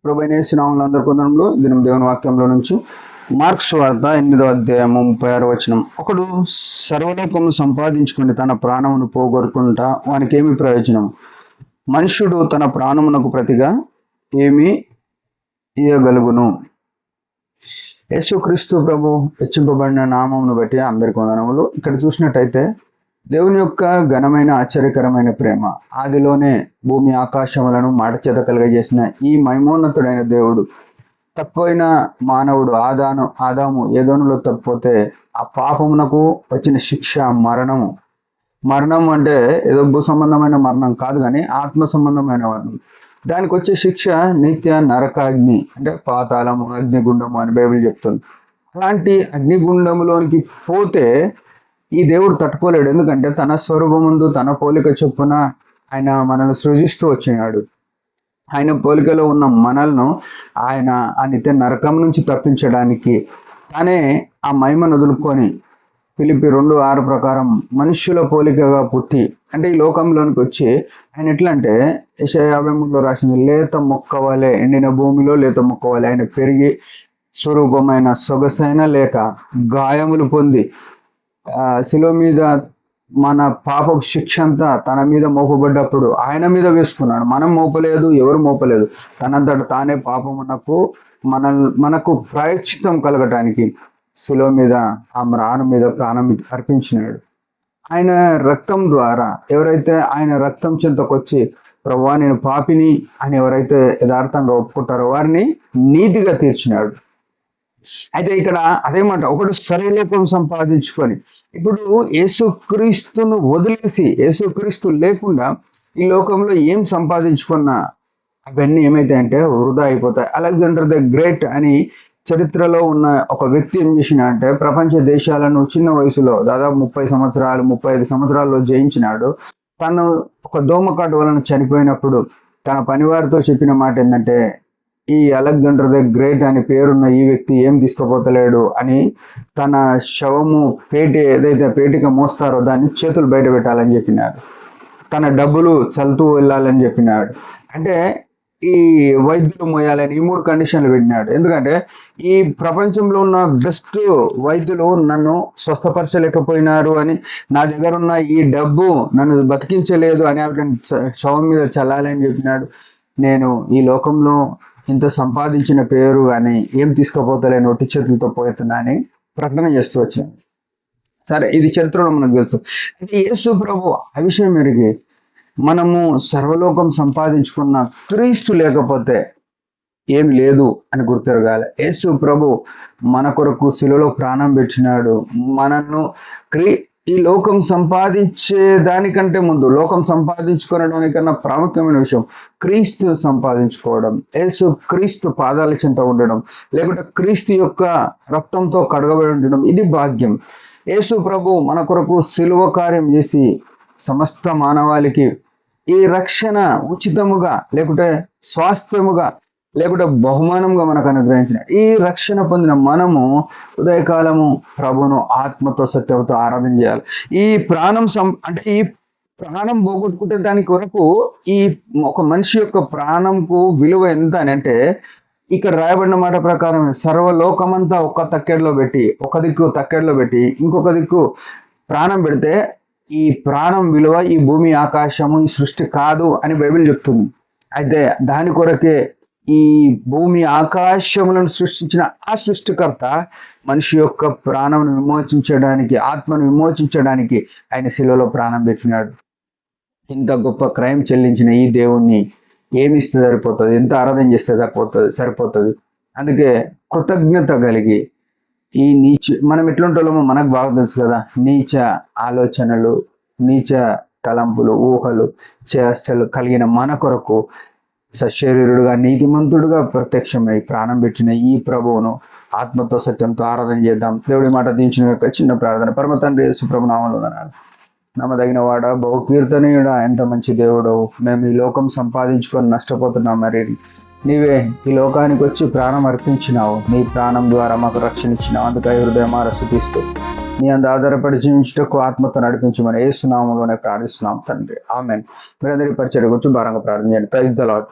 ప్రభువైన యేసు నామములో అందరి కొందరంలో దినం దేవుని వాక్యంలో నుంచి మార్క్స్ వార్త 8వ అధ్యాయము 36వ వచనం. ఒకడు సర్వలోకము సంపాదించుకుని తన ప్రాణమును పోగొట్టుకుంటా వానికి ఏమి ప్రయోజనం? మనుష్యుడు తన ప్రాణమునకు ప్రతిగా ఏమి ఇయ్యగలుగును? యేసుక్రీస్తు ప్రభు హెచ్చింపబడిన నామమును బట్టి అందరికి వందనములు. ఇక్కడ చూసినట్టయితే దేవుని యొక్క ఘనమైన ఆశ్చర్యకరమైన ప్రేమ, ఆదిలోనే భూమి ఆకాశములను మాట చేత కలుగజేసిన ఈ మహిమోన్నతుడైన దేవుడు, తప్పైన మానవుడు ఆదాము ఏదోనులో తప్పిపోతే ఆ పాపమునకు వచ్చిన శిక్ష మరణము. మరణం అంటే ఏదో భూ సంబంధమైన మరణం కాదు, కానీ ఆత్మ సంబంధమైన మరణం. దానికి వచ్చే శిక్ష నిత్య నరకాగ్ని, అంటే పాతాళము, అగ్నిగుండము అని బైబిల్ చెప్తుంది. అలాంటి అగ్నిగుండములోనికి పోతే ఈ దేవుడు తట్టుకోలేడు. ఎందుకంటే తన స్వరూపముందు తన పోలిక చొప్పున ఆయన మనల్ని సృజిస్తూ వచ్చినాడు. ఆయన పోలికలో ఉన్న మనల్ని ఆయన ఆ నిత్య నరకం నుంచి తప్పించడానికి తానే ఆ మహిమను వదులుకొని ఫిలిప్పీ 2:6 ప్రకారం మనుష్యుల పోలికగా పుట్టి, అంటే ఈ లోకంలోనికి వచ్చి ఆయన ఎట్లా అంటే యెషయా 53లో రాసింది, లేత మొక్కవలే, ఎండిన భూమిలో లేత మొక్కవలే ఆయన పెరిగి స్వరూపమైన సొగసైన లేక గాయములు పొంది శిలువ మీద మన పాప శిక్ష అంతా తన మీద మోపబడ్డప్పుడు ఆయన మీద వేసుకున్నాడు. మనం మోపలేదు, ఎవరు మోపలేదు. తనంతట తానే పాపమునకు మనకు ప్రాయశ్చిత్తం కలగటానికి శిలువ మీద ఆ మ్రాను మీద ప్రాణం అర్పించినాడు. ఆయన రక్తం ద్వారా ఎవరైతే ఆయన రక్తం చెంతకొచ్చి ప్రభువా నేను పాపిని అని ఎవరైతే యథార్థంగా ఒప్పుకుంటారో వారిని నీతిగా తీర్చినాడు. అయితే ఇక్కడ అదే మాట, ఒకడు సర్వలోకం సంపాదించుకొని, ఇప్పుడు యేసుక్రీస్తును వదిలేసి యేసుక్రీస్తు లేకుండా ఈ లోకంలో ఏం సంపాదించుకున్నా అవన్నీ ఏమైతాయంటే వృధా అయిపోతాయి. అలెగ్జాండర్ ద గ్రేట్ అని చరిత్రలో ఉన్న ఒక వ్యక్తి ఏం చేసిన అంటే ప్రపంచ దేశాలను చిన్న వయసులో దాదాపు 35 సంవత్సరాల్లో జయించినాడు. తను ఒక దోమకాటు వలన చనిపోయినప్పుడు తన పనివారితో చెప్పిన మాట ఏంటంటే, ఈ అలెగ్జాండర్ ద గ్రేట్ అని పేరున్న ఈ వ్యక్తి ఏం తీసుకుపోతలేడు అని తన శవము ఏదైతే పేటిక మోస్తారో దాన్ని చేతులు బయట పెట్టాలని చెప్పినాడు. తన డబ్బులు చల్లుతూ వెళ్ళాలని చెప్పినాడు. అంటే ఈ వైద్యులు మోయాలని ఈ 3 కండిషన్లు పెట్టినాడు. ఎందుకంటే ఈ ప్రపంచంలో ఉన్న బెస్ట్ వైద్యులు నన్ను స్వస్థపరచలేకపోయినారు అని, నా దగ్గర ఉన్న ఈ డబ్బు నన్ను బతికించలేదు అని శవం మీద చల్లాలని చెప్పినాడు. నేను ఈ లోకంలో ఇంత సంపాదించిన పేరు కానీ ఏం తీసుకుపోతలేని ఒట్టి చేతులతో పోతున్నా అని ప్రకటన చేస్తూ వచ్చాను. సరే, ఇది చరిత్రలో మనకు తెలుసు. అయితే యేసు ప్రభు ఆ విషయం మెరిగి మనము సర్వలోకం సంపాదించుకున్న క్రీస్తు లేకపోతే ఏం లేదు అని గుర్తెరగాలి. యేసు ప్రభు మన కొరకు శిలువలో ప్రాణం పెట్టినాడు. మనను ఈ లోకం సంపాదించే దానికంటే ముందు, లోకం సంపాదించుకోవడానికన్నా ప్రాముఖ్యమైన విషయం క్రీస్తు సంపాదించుకోవడం, యేసు క్రీస్తు పాదాల చెంత ఉండడం, లేకుంటే క్రీస్తు యొక్క రక్తంతో కడగబడి ఉండడం, ఇది భాగ్యం. యేసు ప్రభు మన కొరకు శిలువ కార్యం చేసి సమస్త మానవాళికి ఈ రక్షణ ఉచితముగా, లేకుంటే స్వాస్థ్యముగా, లేకుంటే బహుమానంగా మనకు అనుగ్రహించిన ఈ రక్షణ పొందిన మనము ఉదయకాలము ప్రభును ఆత్మతో సత్యంతో ఆరాధన చేయాలి. ఈ ప్రాణం అంటే ఈ ప్రాణం పోగొట్టుకుంటే దాని కొరకు ఈ ఒక మనిషి యొక్క ప్రాణంకు విలువ ఎంత అని అంటే, ఇక్కడ రాయబడిన మాట ప్రకారం సర్వలోకమంతా ఒక తక్కెడలో పెట్టి, ఒక దిక్కు తక్కెడలో పెట్టి ఇంకొక దిక్కు ప్రాణం పెడితే ఈ ప్రాణం విలువ ఈ భూమి ఆకాశము ఈ సృష్టి కాదు అని బైబిల్ చెప్తుంది. అయితే దాని కొరకే ఈ భూమి ఆకాశములను సృష్టించిన ఆ సృష్టికర్త మనిషి యొక్క ప్రాణమును విమోచించడానికి, ఆత్మను విమోచించడానికి ఆయన శిలువలో ప్రాణం పెట్టినాడు. ఇంత గొప్ప క్రైమ్ చెల్లించిన ఈ దేవుణ్ణి ఏమిస్తే సరిపోతుంది? ఎంత ఆరాధన చేస్తే సరిపోతుంది? అందుకే కృతజ్ఞత కలిగి ఈ మనం ఎట్లుంటామో మనకు బాగా తెలుసు కదా. నీచ ఆలోచనలు, నీచ తలంపులు, ఊహలు, చేష్టలు కలిగిన మన కొరకు సశరీరుడుగా నీతిమంతుడుగా ప్రత్యక్షమై ప్రాణం పెట్టిన ఈ ప్రభువును ఆత్మతో సత్యంతో ఆరాధన చేద్దాం. దేవుడి మాట దించిన యొక్క చిన్న ప్రార్థన. పరమ తండ్రి యేసు ప్రభు నామములో వందనాలు. నమ్మదగిన వాడ, బహు కీర్తనీయుడా, ఎంత మంచి దేవుడు. మేము ఈ లోకం సంపాదించుకొని నష్టపోతున్నాం. మరి నీవే ఈ లోకానికి వచ్చి ప్రాణం అర్పించినావు. నీ ప్రాణం ద్వారా మాకు రక్షణ ఇచ్చినావు. అందుకై హృదయమార స్తుతిస్తూ నీ అందు ఆధారపడి జీవించుటకు ఆత్మతో నడిపించమని యేసు నామములోనే ప్రార్థిస్తున్నాం తండ్రి. ఆమేన్. మీరందరి పరిచర్య గురించి భారంగా ప్రార్థన చేయండి. Praise the lord.